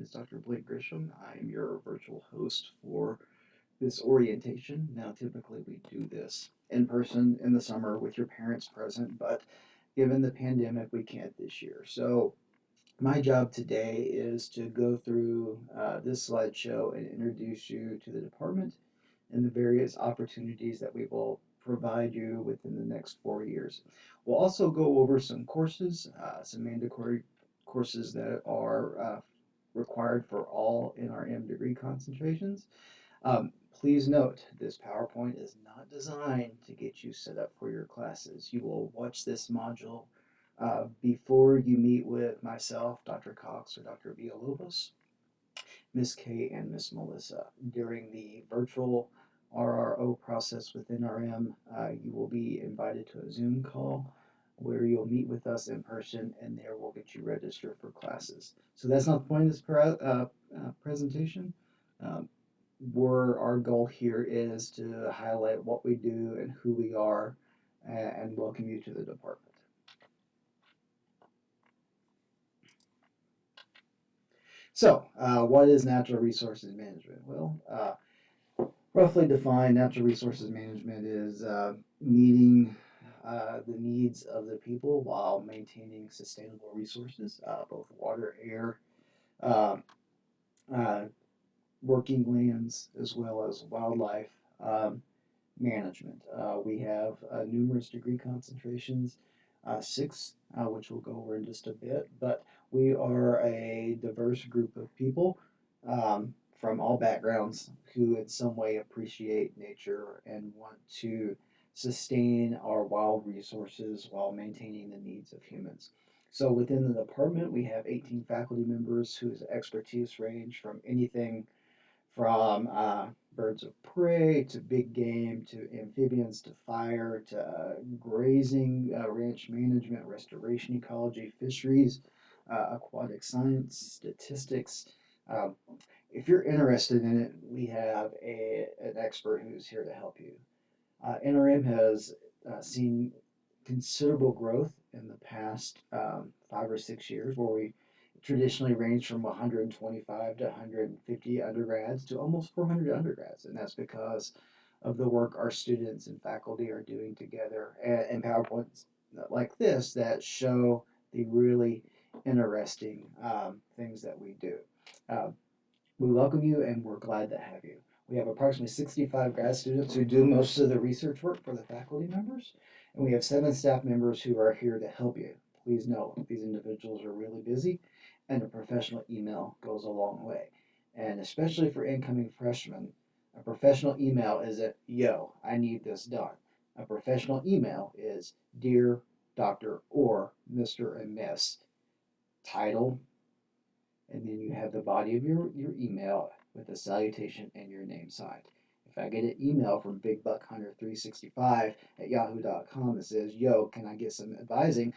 name is Dr. Blake Grisham. I'm your virtual host for this orientation. Now, typically we do this in person in the summer with your parents present, but given the pandemic, we can't this year. So, my job today is to go through this slideshow and introduce you to the department and the various opportunities that we will provide you within the next 4 years. We'll also go over some courses, some mandatory courses that are required for all NRM degree concentrations. Please note, this PowerPoint is not designed to get you set up for your classes. You will watch this module before you meet with myself, Dr. Cox, or Dr. Villalobos, Miss Kay, and Miss Melissa. During the virtual RRO process with NRM, you will be invited to a Zoom call where you'll meet with us in person, and there we'll get you registered for classes. So that's not the point of this presentation. Um, our goal here is to highlight what we do and who we are and welcome you to the department. So, what is natural resources management? Well, roughly defined, natural resources management is meeting the needs of the people while maintaining sustainable resources, both water, air, uh, uh, working lands, as well as wildlife management. We have numerous degree concentrations, six, which we'll go over in just a bit, but we are a diverse group of people from all backgrounds who in some way appreciate nature and want to sustain our wild resources while maintaining the needs of humans. So within the department, we have 18 faculty members whose expertise range from anything from birds of prey to big game to amphibians to fire to grazing, ranch management, restoration ecology, fisheries, aquatic science, statistics. Um, if you're interested in it, we have an expert who's here to help you. NRM has seen considerable growth in the past 5 or 6 years, where we traditionally range from 125 to 150 undergrads to almost 400 undergrads, and that's because of the work our students and faculty are doing together and PowerPoints like this that show the really interesting things that we do. Uh, we welcome you and we're glad to have you. We have approximately 65 grad students who do most of the research work for the faculty members, and we have 7 staff members who are here to help you. Please know these individuals are really busy, and a professional email goes a long way. And especially for incoming freshmen, a professional email isn't, yo, I need this done. A professional email is, Dear Dr. or Mr. and Miss, title, and then you have the body of your email with a salutation and your name signed. If I get an email from BigBuckHunter365 at yahoo.com that says, yo, can I get some advising?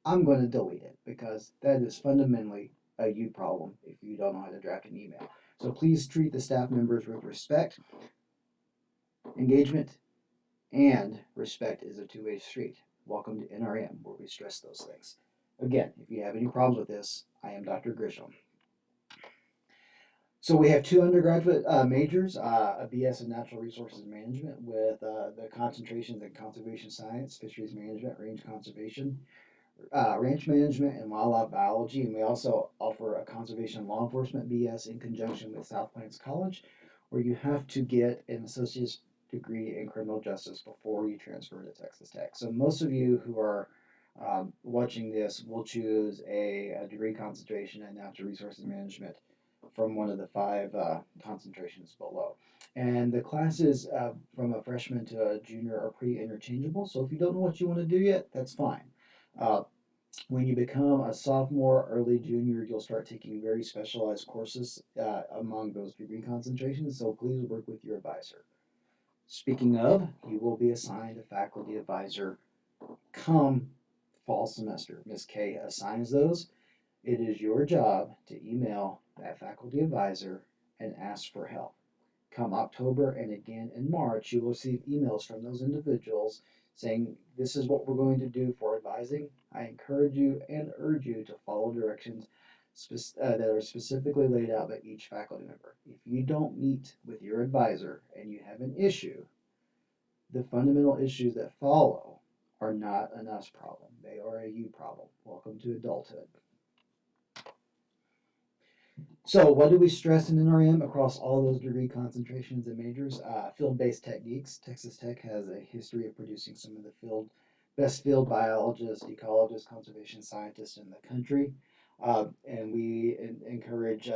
I'm going to delete it because that is fundamentally a you problem if you don't know how to draft an email. So please treat the staff members with respect. Engagement and respect is a two-way street. Welcome to NRM, where we stress those things. Again, if you have any problems with this, I am Dr. Grisham. So we have 2 undergraduate majors, a BS in Natural Resources Management with the concentrations in conservation science, fisheries management, range conservation, ranch management, and wildlife biology. And we also offer a conservation law enforcement BS in conjunction with South Plains College, where you have to get an associate's degree in criminal justice before you transfer to Texas Tech. So most of you who are watching this will choose a degree concentration in natural resources management from one of the 5 concentrations below. And the classes from a freshman to a junior are pretty interchangeable. So if you don't know what you want to do yet, that's fine. When you become a sophomore, early junior, you'll start taking very specialized courses among those degree concentrations. So please work with your advisor. Speaking of, you will be assigned a faculty advisor come fall semester. Ms. K assigns those. It is your job to email that faculty advisor and ask for help. Come October and again in March, you will receive emails from those individuals saying, this is what we're going to do for advising. I encourage you and urge you to follow directions that are specifically laid out by each faculty member. If you don't meet with your advisor and you have an issue, the fundamental issues that follow are not an us problem. They are a you problem. Welcome to adulthood. So what do we stress in NRM across all those degree concentrations and majors? Field-based techniques. Texas Tech has a history of producing some of the best field biologists, ecologists, conservation scientists in the country. And we encourage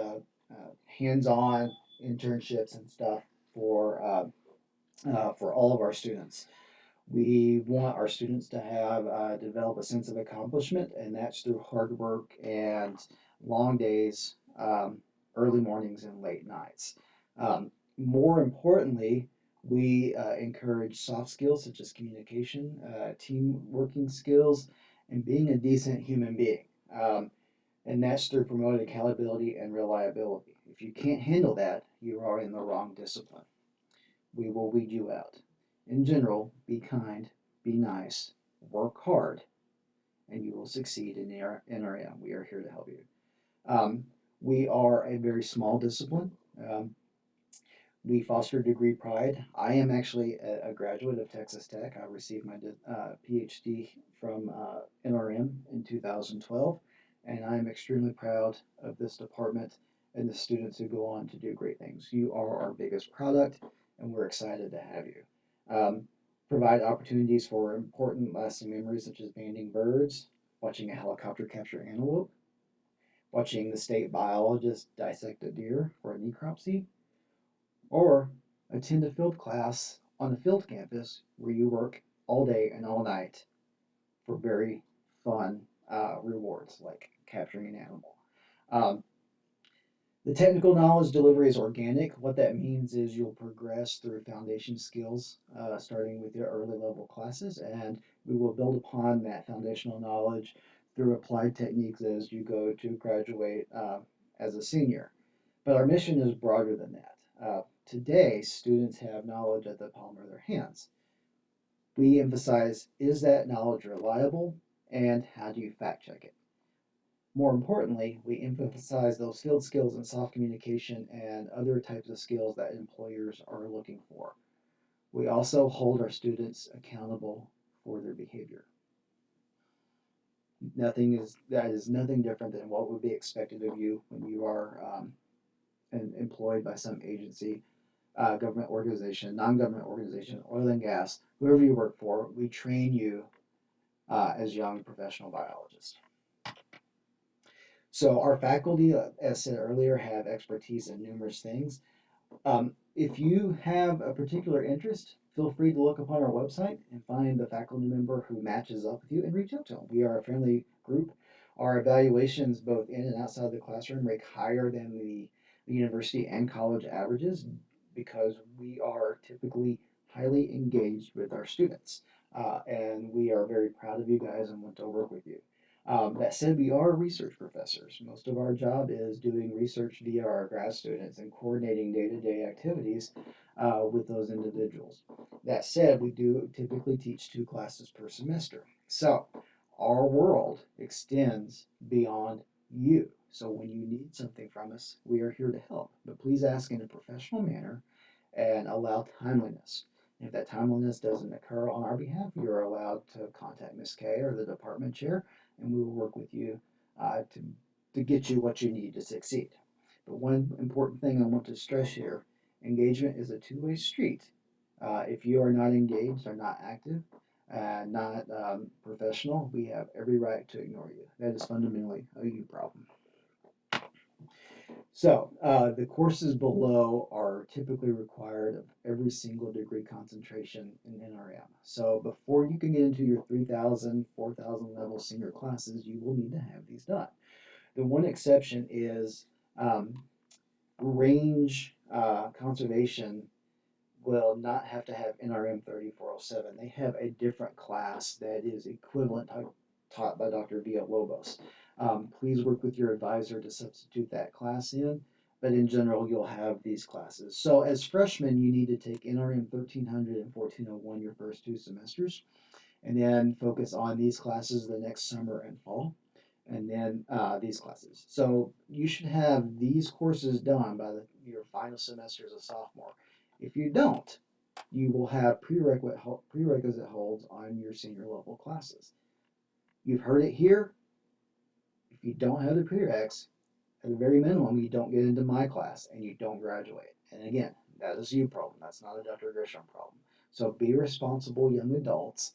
hands-on internships and stuff for all of our students. We want our students to have develop a sense of accomplishment, and that's through hard work and long days, early mornings, and late nights. More importantly, we encourage soft skills such as communication, team working skills, and being a decent human being. And that's through promoting accountability and reliability. If you can't handle that, you are in the wrong discipline. We will weed you out. In general, be kind, be nice, work hard, and you will succeed in NRM. We are here to help you. We are a very small discipline. We foster degree pride. I am actually a graduate of Texas Tech. I received my PhD from NRM in 2012, and I am extremely proud of this department and the students who go on to do great things. You are our biggest product, and we're excited to have you. Provide opportunities for important lasting memories such as banding birds, watching a helicopter capture antelope, watching the state biologist dissect a deer for a necropsy, or attend a field class on a field campus where you work all day and all night for very fun rewards like capturing an animal. The technical knowledge delivery is organic. What that means is you'll progress through foundation skills, starting with your early level classes, and we will build upon that foundational knowledge through applied techniques as you go to graduate as a senior. But our mission is broader than that. Today, students have knowledge at the palm of their hands. We emphasize, is that knowledge reliable, and how do you fact check it? More importantly, we emphasize those field skills and soft communication and other types of skills that employers are looking for. We also hold our students accountable for their behavior. That is nothing different than what would be expected of you when you are employed by some agency, government organization, non-government organization, oil and gas, whoever you work for. We train you as young professional biologists. So our faculty, as said earlier, have expertise in numerous things. If you have a particular interest, feel free to look upon our website and find the faculty member who matches up with you and reach out to them. We are a friendly group. Our evaluations, both in and outside the classroom, rank higher than the university and college averages because we are typically highly engaged with our students. And we are very proud of you guys and want to work with you. That said, we are research professors. Most of our job is doing research via our grad students and coordinating day-to-day activities with those individuals. That said, we do typically teach 2 classes per semester. So our world extends beyond you. So when you need something from us, we are here to help. But please ask in a professional manner and allow timeliness. If that timeliness doesn't occur on our behalf, you're allowed to contact Ms. K or the department chair, and we will work with you to get you what you need to succeed. But one important thing I want to stress here, engagement is a two-way street. If you are not engaged or not active, not professional, we have every right to ignore you. That is fundamentally a you problem. So the courses below are typically required of every single degree concentration in NRM. So before you can get into your 3,000, 4,000 level senior classes, you will need to have these done. The one exception is range conservation will not have to have NRM 3407. They have a different class that is equivalent taught by Dr. Villalobos. Please work with your advisor to substitute that class in, but in general, you'll have these classes. So as freshmen, you need to take NRM 1300 and 1401 your first 2 semesters, and then focus on these classes the next summer and fall. and then these classes. So you should have these courses done by your final semester as a sophomore. If you don't, you will have prerequisite holds on your senior level classes. You've heard it here. If you don't have the prereqs, at the very minimum, you don't get into my class and you don't graduate. And again, that is a you problem. That's not a Dr. Grisham problem. So be responsible young adults.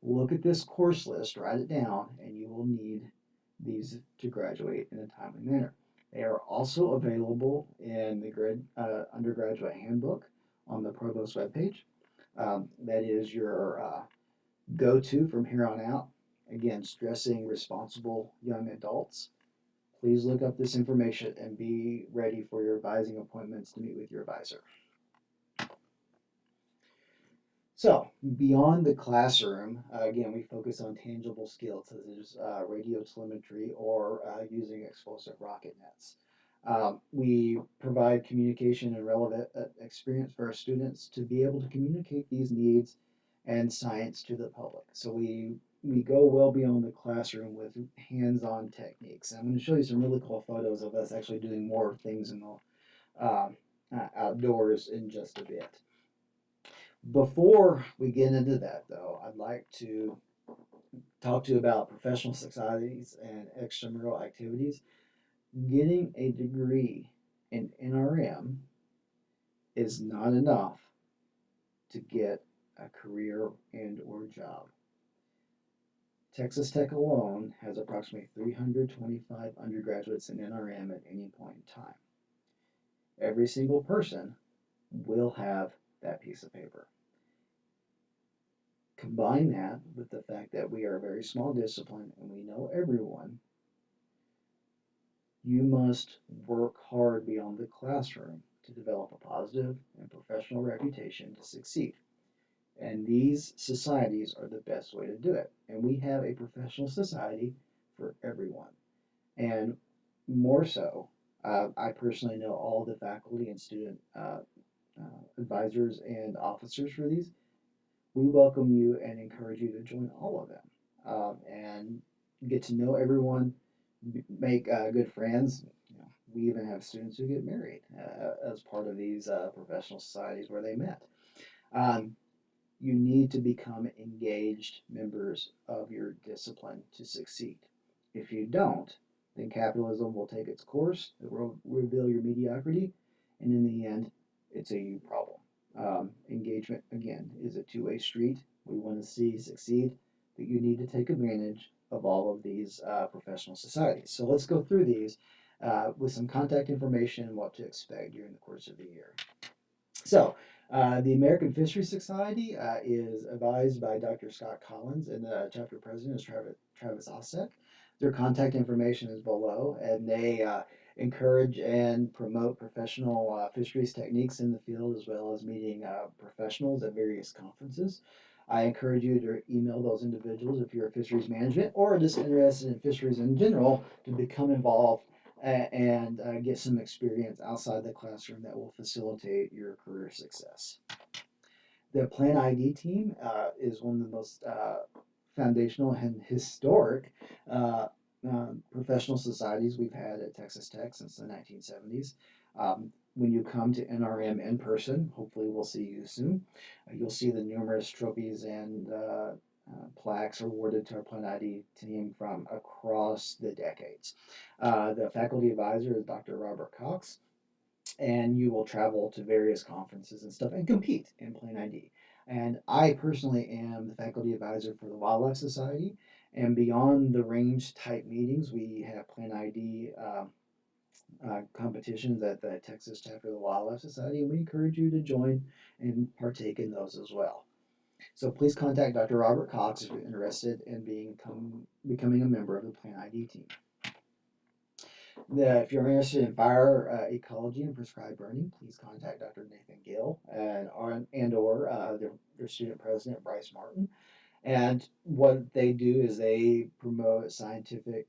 Look at this course list, write it down, and you will need these to graduate in a timely manner. They are also available in the undergraduate handbook on the Provost webpage. That is your go-to from here on out. Again, stressing responsible young adults. Please look up this information and be ready for your advising appointments to meet with your advisor. So, beyond the classroom, again, we focus on tangible skills such as radio telemetry or using explosive rocket nets. We provide communication and relevant experience for our students to be able to communicate these needs and science to the public. So we go well beyond the classroom with hands-on techniques. I'm going to show you some really cool photos of us actually doing more things in the outdoors in just a bit. Before we get into that, though, I'd like to talk to you about professional societies and extramural activities. Getting a degree in NRM is not enough to get a career and or job. Texas Tech alone has approximately 325 undergraduates in NRM at any point in time. Every single person will have that piece of paper. Combine that with the fact that we are a very small discipline and we know everyone, you must work hard beyond the classroom to develop a positive and professional reputation to succeed. And these societies are the best way to do it. And we have a professional society for everyone. And more so, I personally know all the faculty and student advisors and officers for these. We welcome you and encourage you to join all of them and get to know everyone, make good friends. You know, we even have students who get married as part of these professional societies where they met. Um, you need to become engaged members of your discipline to succeed. If you don't, then capitalism will take its course, it will reveal your mediocrity, and in the end, it's a you problem. Engagement, again, is a two-way street. We want to see succeed, but you need to take advantage of all of these professional societies. So let's go through these with some contact information and what to expect during the course of the year. So, the American Fisheries Society is advised by Dr. Scott Collins, and the chapter president is Travis Osek. Their contact information is below, and they encourage and promote professional fisheries techniques in the field as well as meeting professionals at various conferences. I encourage you to email those individuals if you're a fisheries management or just interested in fisheries in general to become involved and get some experience outside the classroom that will facilitate your career success. The Plan ID team is one of the most foundational and historic professional societies we've had at Texas Tech since the 1970s. When you come to NRM in person, hopefully we'll see you soon, you'll see the numerous trophies and plaques awarded to our Plan ID team from across the decades. The faculty advisor is Dr. Robert Cox, and you will travel to various conferences and stuff and compete in Plan ID. And I personally am the faculty advisor for the Wildlife Society. And beyond the range type meetings, we have Plan ID competitions at the Texas chapter of the Wildlife Society, and we encourage you to join and partake in those as well. So please contact Dr. Robert Cox if you're interested in becoming a member of the Plan ID team. If you're interested in fire ecology and prescribed burning, please contact Dr. Nathan Gill or their student president, Bryce Martin. And what they do is they promote scientific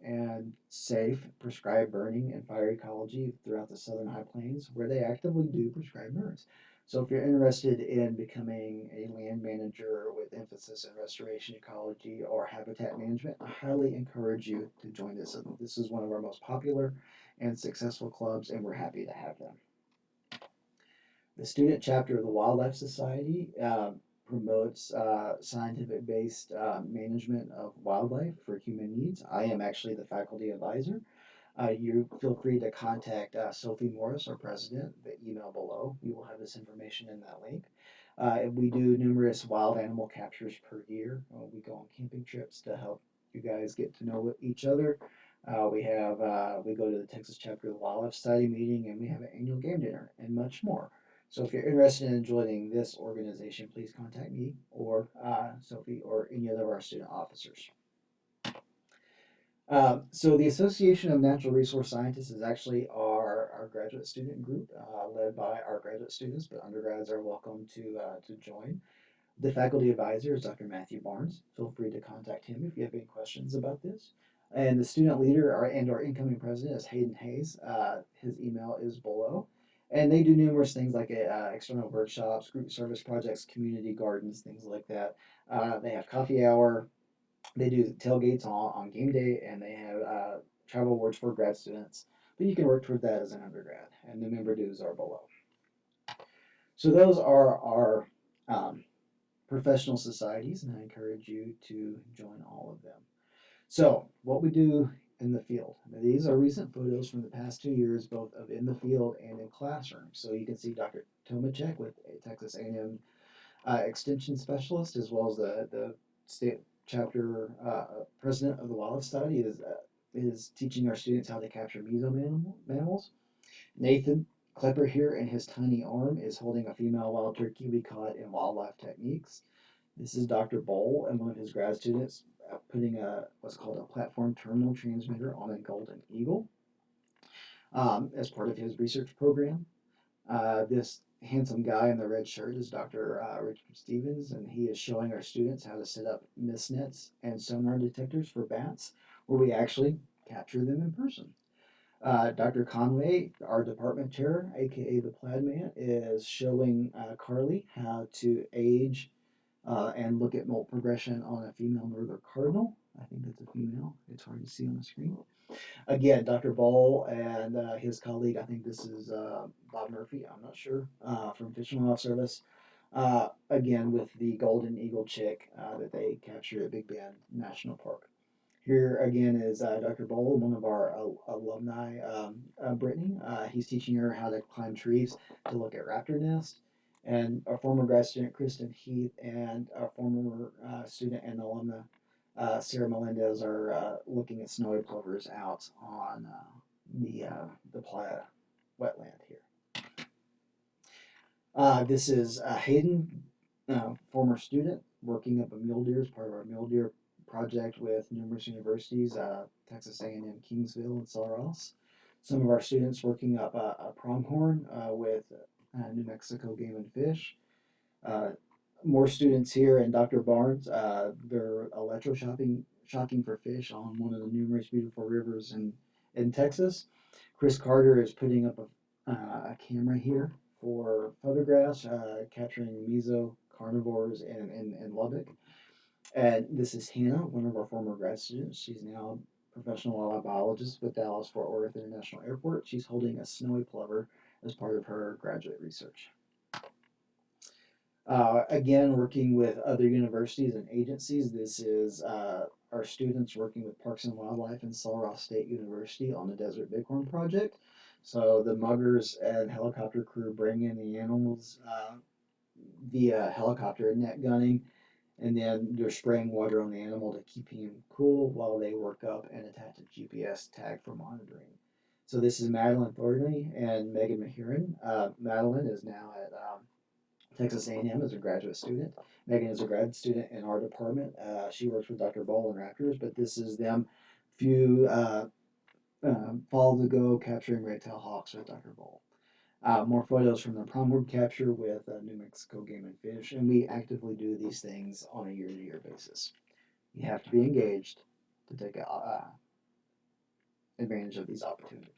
and safe prescribed burning and fire ecology throughout the Southern High Plains, where they actively do prescribed burns. So if you're interested in becoming a land manager with emphasis in restoration ecology or habitat management, I highly encourage you to join this. This is one of our most popular and successful clubs, and we're happy to have them. The student chapter of the Wildlife Society promotes scientific-based management of wildlife for human needs. I am actually the faculty advisor. You feel free to contact Sophie Morris, our president, the email below. We will have this information in that link. We do numerous wild animal captures per year. We go on camping trips to help you guys get to know each other. We go to the Texas chapter of the Wildlife Society meeting, and we have an annual game dinner and much more. So if you're interested in joining this organization, please contact me or Sophie or any other of our student officers. So the Association of Natural Resource Scientists is actually our graduate student group led by our graduate students, but undergrads are welcome to join. The faculty advisor is Dr. Matthew Barnes. Feel free to contact him if you have any questions about this. And the student leader and our incoming president is Hayden Hayes. His email is below. And they do numerous things like external workshops, group service projects, community gardens, things like that. They have coffee hour. They do tailgates on game day, and they have travel awards for grad students. But you can work toward that as an undergrad, and the member dues are below. So those are our professional societies, and I encourage you to join all of them. So what we do in the field. Now, these are recent photos from the past 2 years, both of in the field and in classrooms. So you can see Dr. Tomacek with a Texas A&M extension specialist, as well as the state chapter president of the Wildlife Society is teaching our students how to capture mammals. Nathan Klepper here in his tiny arm is holding a female wild turkey we caught in wildlife techniques. This is Dr. Bowl and one of his grad students putting what's called a platform terminal transmitter on a golden eagle as part of his research program. This handsome guy in the red shirt is Dr. Richard Stevens, and he is showing our students how to set up mist nets and sonar detectors for bats, where we actually capture them in person. Dr. Conway, our department chair, aka the Plaid Man, is showing Carly how to age and look at molt progression on a female northern cardinal. I think that's a female. It's hard to see on the screen. Again, Dr. Ball and his colleague, I think this is Bob Murphy, I'm not sure, from Fish and Wildlife Service. Again, with the golden eagle chick that they captured at Big Bend National Park. Here again is Dr. Bowl, one of our alumni, Brittany. He's teaching her how to climb trees to look at raptor nests. And our former grad student, Kristen Heath, and our former student and alumna, Sarah Melendez, are looking at snowy plovers out on the Playa wetland here. This is Hayden, former student, working up a mule deer as part of our mule deer project with numerous universities, Texas A&M, Kingsville, and Sul Ross. Some of our students working up a pronghorn with New Mexico Game and Fish. More students here, and Dr. Barnes, they're shocking for fish on one of the numerous beautiful rivers in Texas. Chris Carter is putting up a camera here for photographs, capturing meso carnivores in Lubbock. And this is Hannah, one of our former grad students. She's now a professional wildlife biologist with Dallas Fort Worth International Airport. She's holding a snowy plover as part of her graduate research. Again, working with other universities and agencies, this is our students working with Parks and Wildlife and Sul Ross State University on the Desert Bighorn Project. So the muggers and helicopter crew bring in the animals via helicopter net gunning, and then they're spraying water on the animal to keep him cool while they work up and attach a GPS tag for monitoring. So this is Madeline Thornley and Megan Mahiran. Madeline is now at Texas A&M as a graduate student. Megan is a grad student in our department. She works with Dr. Ball and Raptors, but this is them few falls ago capturing red-tailed hawks with Dr. Ball. More photos from the pronghorn capture with New Mexico Game and Fish, and we actively do these things on a year-to-year basis. You have to be engaged to take advantage of these opportunities.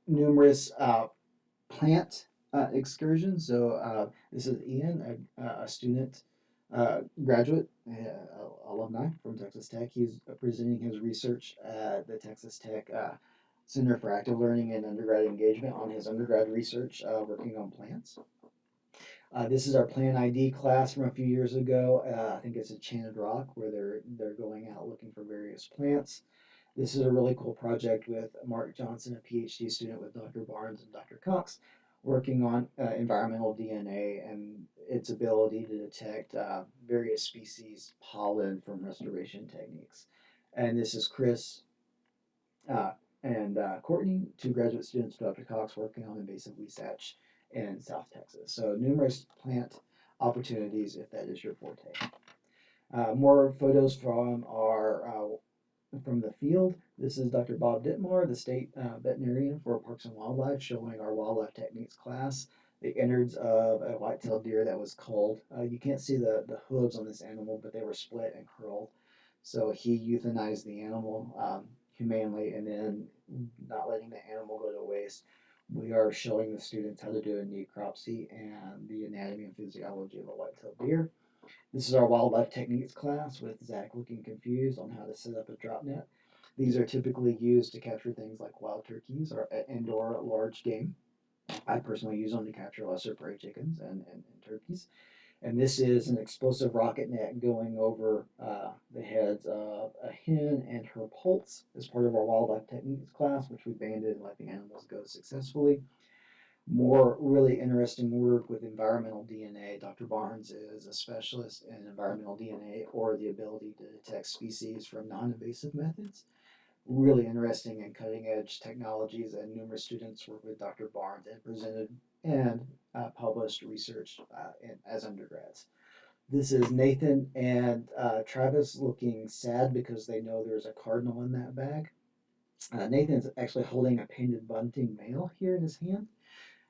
Numerous plant excursion. So this is Ian, a student, graduate, alumni from Texas Tech. He's presenting his research at the Texas Tech Center for Active Learning and Undergrad Engagement on his undergrad research working on plants. This is our Plant ID class from a few years ago. I think it's Enchanted Rock, where they're going out looking for various plants. This is a really cool project with Mark Johnson, a PhD student with Dr. Barnes and Dr. Cox, working on environmental DNA and its ability to detect various species pollen from restoration techniques. And this is Chris uh, and Courtney, two graduate students with Dr. Cox, working on invasive weesach in South Texas. So numerous plant opportunities if that is your forte. More photos from the field. This is Dr. Bob Ditmore, the state veterinarian for Parks and Wildlife, showing our wildlife techniques class the innards of a white-tailed deer that was culled. You can't see the hooves on this animal, but they were split and curled. So he euthanized the animal humanely, and then not letting the animal go to waste. We are showing the students how to do a necropsy and the anatomy and physiology of a white-tailed deer. This is our wildlife techniques class with Zach looking confused on how to set up a drop net. These are typically used to capture things like wild turkeys or indoor large game. I personally use them to capture lesser prairie chickens and turkeys. And this is an explosive rocket net going over the heads of a hen and her poults as part of our wildlife techniques class, which we banded and let the animals go successfully. More really interesting work with environmental DNA. Dr. Barnes is a specialist in environmental DNA or the ability to detect species from non-invasive methods. Really interesting and cutting edge technologies, and numerous students work with Dr. Barnes and presented and published research as undergrads. This is Nathan and Travis looking sad because they know there's a cardinal in that bag. Nathan's actually holding a painted bunting male here in his hand.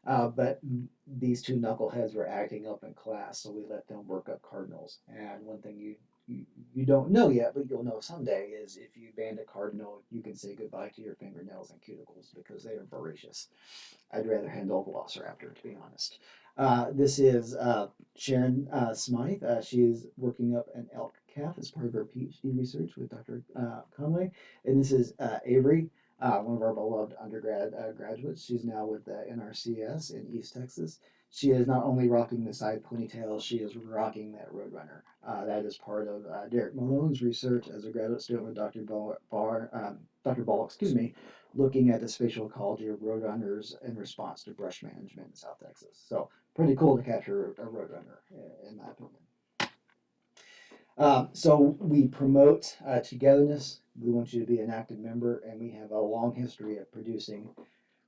But these two knuckleheads were acting up in class, so we let them work up cardinals. And one thing you don't know yet, but you'll know someday, is if you band a cardinal, you can say goodbye to your fingernails and cuticles because they are voracious. I'd rather handle a velociraptor, to be honest. This is Sharon Smythe. She is working up an elk calf as part of her PhD research with Dr. Conway. And this is Avery, one of our beloved undergrad graduates. She's now with the NRCS in East Texas. She is not only rocking the side ponytail, she is rocking that Roadrunner. That is part of Derek Malone's research as a graduate student with Dr. Ball, excuse me, looking at the spatial ecology of roadrunners in response to brush management in South Texas. So pretty cool to capture a roadrunner, in my opinion. So we promote togetherness. We want you to be an active member, and we have a long history of producing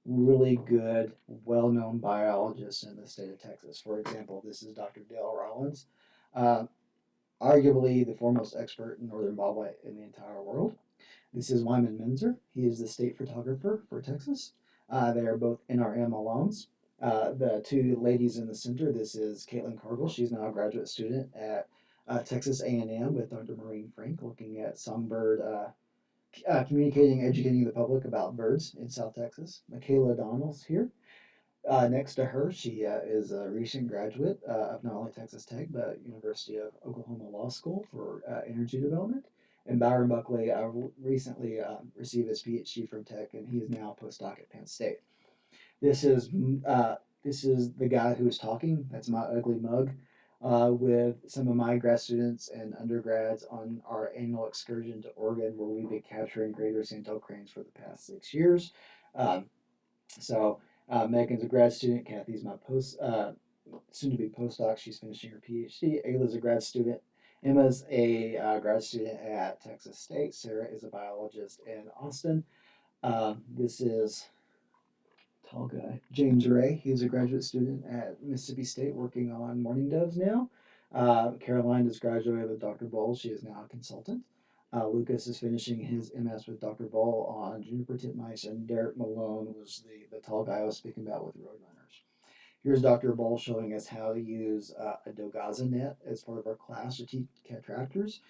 really good, well-known biologists in the state of Texas. For example, this is Dr. Dale Rollins, uh, arguably the foremost expert in northern bobwhite in the entire world. This is Wyman Menzer. He is the state photographer for Texas. They are both NRM alums. The two ladies in the center, this is Caitlin Cargill. She's now a graduate student at Texas A&M with Dr. Maureen Frank, looking at songbird, communicating, educating the public about birds in South Texas. Michaela Donnell's here. Next to her, she is a recent graduate of not only Texas Tech, but University of Oklahoma Law School for energy development. And Byron Buckley recently received his PhD from Tech, and he is now a postdoc at Penn State. This is the guy who is talking. That's my ugly mug. With some of my grad students and undergrads on our annual excursion to Oregon, where we've been capturing greater sandhill cranes for the past 6 years. Um, so Megan's a grad student. Kathy's my soon-to-be postdoc. She's finishing her PhD. Ayla's a grad student. Emma's a grad student at Texas State. Sarah is a biologist in Austin. This is tall guy, James Ray. He's a graduate student at Mississippi State working on mourning doves now. Caroline just graduated with Dr. Bowl. She is now a consultant. Lucas is finishing his MS with Dr. Bowl on juniper titmice, and Derek Malone was the tall guy I was speaking about with roadrunners. Here's Dr. Bowl showing us how to use a Dogaza net as part of our class to teach cat tractors.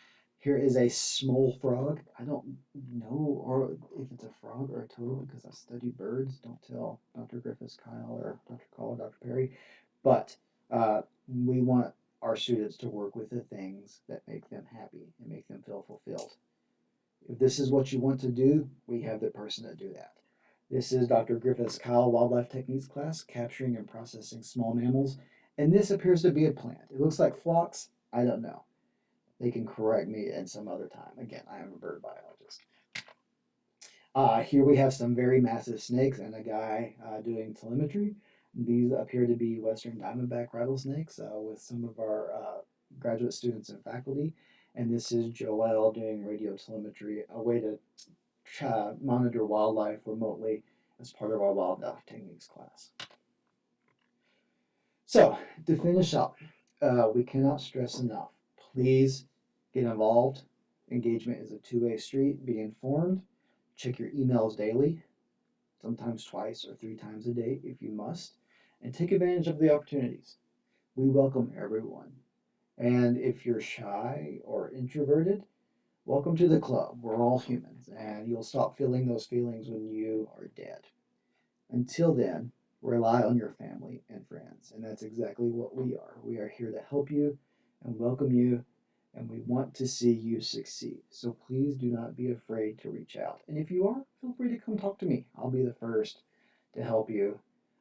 Here is a small frog. I don't know or if it's a frog or a toad because I study birds. Don't tell Dr. Griffiths, Kyle, or Dr. Call or Dr. Perry. But we want our students to work with the things that make them happy and make them feel fulfilled. If this is what you want to do, we have the person to do that. This is Dr. Griffith's Kyle Wildlife Techniques class, capturing and processing small mammals. And this appears to be a plant. It looks like phlox. I don't know. They can correct me at some other time. Again, I am a bird biologist. Here we have some very massive snakes and a guy doing telemetry. These appear to be Western diamondback rattlesnakes with some of our graduate students and faculty. And this is Joel doing radio telemetry, a way to monitor wildlife remotely as part of our wildlife techniques class. So to finish up, we cannot stress enough. Please get involved. Engagement is a two-way street. Be informed. Check your emails daily, sometimes twice or 3 times a day if you must, and take advantage of the opportunities. We welcome everyone. And if you're shy or introverted, welcome to the club. We're all humans, and you'll stop feeling those feelings when you are dead. Until then, rely on your family and friends, and that's exactly what we are. We are here to help you and welcome you, and we want to see you succeed. So please do not be afraid to reach out. And if you are, feel free to come talk to me. I'll be the first to help you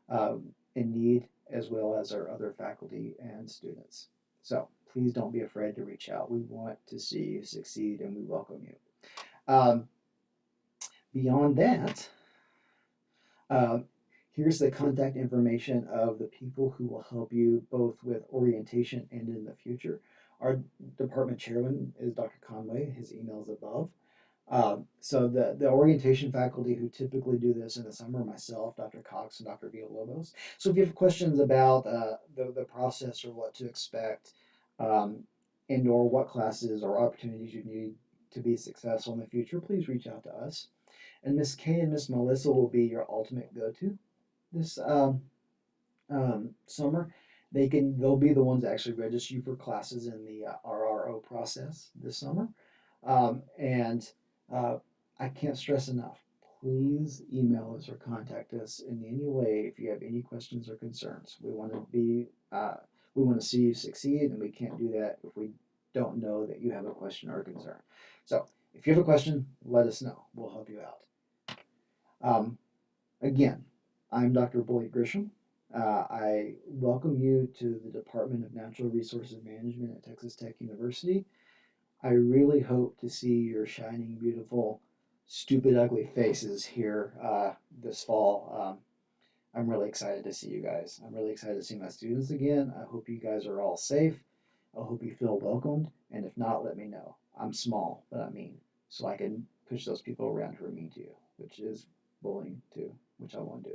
in need, as well as our other faculty and students. So please don't be afraid to reach out. We want to see you succeed, and we welcome you. Beyond that, here's the contact information of the people who will help you both with orientation and in the future. Our department chairman is Dr. Conway. His email is above. So the orientation faculty who typically do this in the summer, myself, Dr. Cox, and Dr. Villalobos. So if you have questions about the process or what to expect, and or what classes or opportunities you need to be successful in the future, please reach out to us. And Miss Kay and Miss Melissa will be your ultimate go-to this summer. They'll be the ones that actually register you for classes in the RRO process this summer. And I can't stress enough. Please email us or contact us in any way if you have any questions or concerns. We want to see you succeed, and we can't do that if we don't know that you have a question or a concern. So if you have a question, let us know. We'll help you out. Again, I'm Dr. Boyd Grisham. I welcome you to the Department of Natural Resources Management at Texas Tech University. I really hope to see your shining, beautiful, stupid, ugly faces here this fall. I'm really excited to see you guys. I'm really excited to see my students again. I hope you guys are all safe. I hope you feel welcomed. And if not, let me know. I'm small, but I'm mean. So I can push those people around who are mean to you, which is bullying too, which I won't do.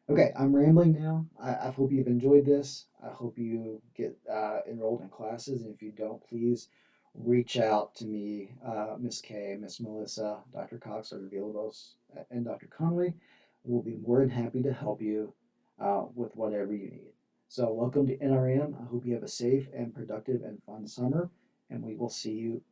Okay, I'm rambling now. I hope you've enjoyed this. I hope you get enrolled in classes. And if you don't, please reach out to me, Miss Kay, Miss Melissa, Dr. Cox, Dr. Villalobos, and Dr. Conway. We'll be more than happy to help you with whatever you need. So welcome to NRM. I hope you have a safe and productive and fun summer, and we will see you